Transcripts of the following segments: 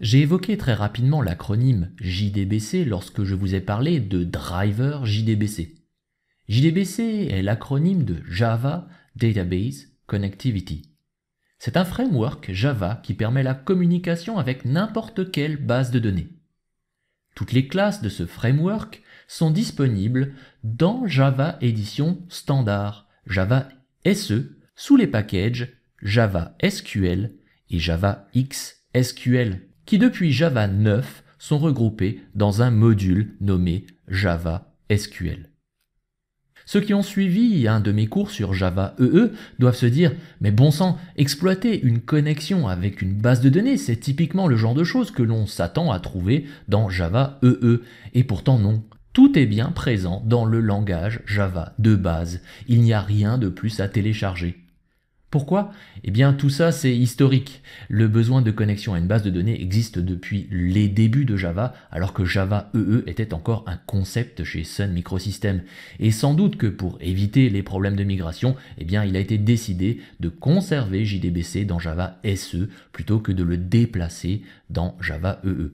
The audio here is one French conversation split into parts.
J'ai évoqué très rapidement l'acronyme JDBC lorsque je vous ai parlé de driver JDBC. JDBC est l'acronyme de Java Database Connectivity. C'est un framework Java qui permet la communication avec n'importe quelle base de données. Toutes les classes de ce framework sont disponibles dans Java Edition Standard, Java SE, sous les packages Java SQL et Java X SQL, qui depuis Java 9 sont regroupés dans un module nommé Java SQL. Ceux qui ont suivi un de mes cours sur Java EE doivent se dire « Mais bon sang, exploiter une connexion avec une base de données, c'est typiquement le genre de choses que l'on s'attend à trouver dans Java EE. » Et pourtant non. Tout est bien présent dans le langage Java de base. Il n'y a rien de plus à télécharger. Pourquoi? Eh bien tout ça c'est historique. Le besoin de connexion à une base de données existe depuis les débuts de Java, alors que Java EE était encore un concept chez Sun Microsystems. Et sans doute que pour éviter les problèmes de migration, eh bien il a été décidé de conserver JDBC dans Java SE plutôt que de le déplacer dans Java EE.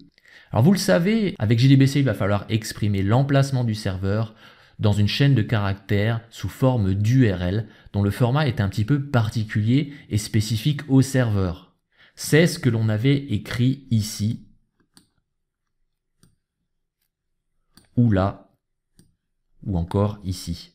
Alors vous le savez, avec JDBC il va falloir exprimer l'emplacement du serveur dans une chaîne de caractères sous forme d'URL dont le format est un petit peu particulier et spécifique au serveur. C'est ce que l'on avait écrit ici, ou là, ou encore ici.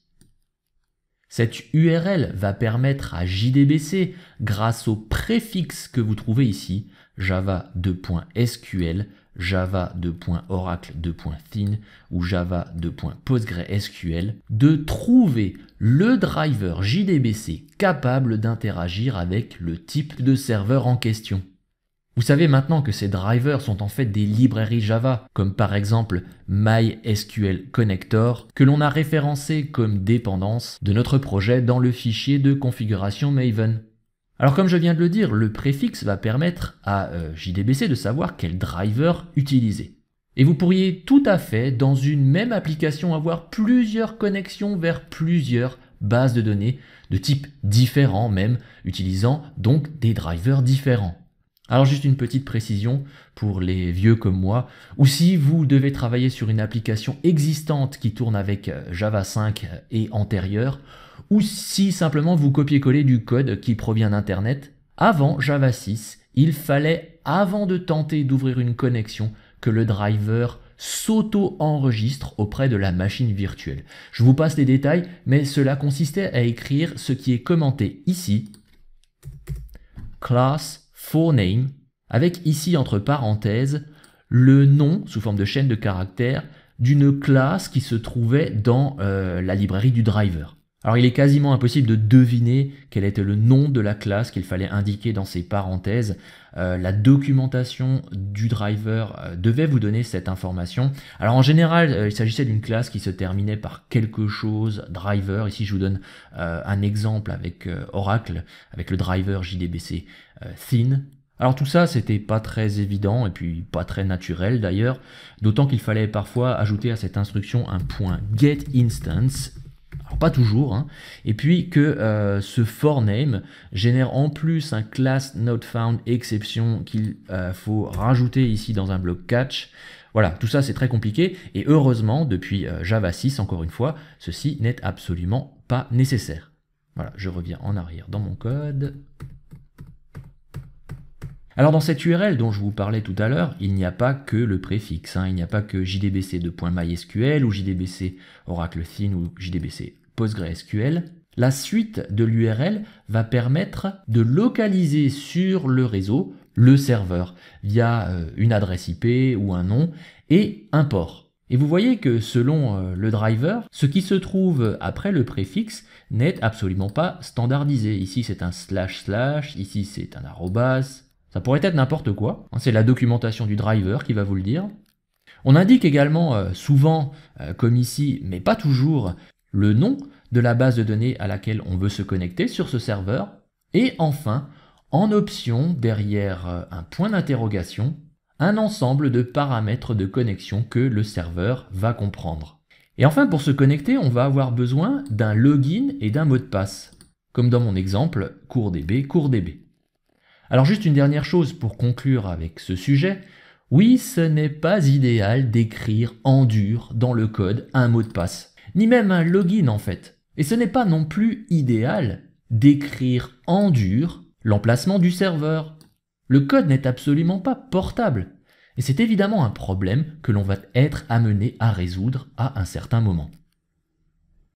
Cette URL va permettre à JDBC, grâce au préfixe que vous trouvez ici, java2.sql, java2.oracle2.thin ou java2.postgresql, de trouver le driver JDBC capable d'interagir avec le type de serveur en question. Vous savez maintenant que ces drivers sont en fait des librairies Java, comme par exemple MySQL Connector, que l'on a référencé comme dépendance de notre projet dans le fichier de configuration Maven. Alors comme je viens de le dire, le préfixe va permettre à JDBC de savoir quel driver utiliser. Et vous pourriez tout à fait, dans une même application, avoir plusieurs connexions vers plusieurs bases de données, de types différents même, utilisant donc des drivers différents. Alors juste une petite précision pour les vieux comme moi, ou si vous devez travailler sur une application existante qui tourne avec Java 5 et antérieure, ou si simplement vous copiez-collez du code qui provient d'Internet, avant Java 6, il fallait, avant de tenter d'ouvrir une connexion, que le driver s'auto-enregistre auprès de la machine virtuelle. Je vous passe les détails, mais cela consistait à écrire ce qui est commenté ici, class forename, avec ici entre parenthèses le nom sous forme de chaîne de caractères d'une classe qui se trouvait dans la librairie du driver. Alors il est quasiment impossible de deviner quel était le nom de la classe qu'il fallait indiquer dans ces parenthèses. La documentation du driver devait vous donner cette information. Alors en général, il s'agissait d'une classe qui se terminait par quelque chose driver. Ici je vous donne un exemple avec Oracle, avec le driver JDBC thin. Alors tout ça, c'était pas très évident et puis pas très naturel d'ailleurs, d'autant qu'il fallait parfois ajouter à cette instruction un point getInstance. Alors pas toujours, hein. Et puis que ce forName génère en plus un class notFound exception qu'il faut rajouter ici dans un bloc catch. Voilà, tout ça c'est très compliqué et heureusement depuis Java 6, encore une fois, ceci n'est absolument pas nécessaire. Voilà, je reviens en arrière dans mon code. Alors dans cette URL dont je vous parlais tout à l'heure, il n'y a pas que le préfixe, hein, il n'y a pas que jdbc2.mysql ou jdbc oracle thin ou jdbc postgresql. La suite de l'URL va permettre de localiser sur le réseau le serveur via une adresse IP ou un nom et un port. Et vous voyez que selon le driver, ce qui se trouve après le préfixe n'est absolument pas standardisé. Ici c'est un //, ici c'est un arrobas. Ça pourrait être n'importe quoi, c'est la documentation du driver qui va vous le dire. On indique également souvent, comme ici, mais pas toujours, le nom de la base de données à laquelle on veut se connecter sur ce serveur. Et enfin, en option, derrière un point d'interrogation, un ensemble de paramètres de connexion que le serveur va comprendre. Et enfin, pour se connecter, on va avoir besoin d'un login et d'un mot de passe, comme dans mon exemple, coursDB. Alors juste une dernière chose pour conclure avec ce sujet. Oui, ce n'est pas idéal d'écrire en dur dans le code un mot de passe, ni même un login en fait. Et ce n'est pas non plus idéal d'écrire en dur l'emplacement du serveur. Le code n'est absolument pas portable. Et c'est évidemment un problème que l'on va être amené à résoudre à un certain moment.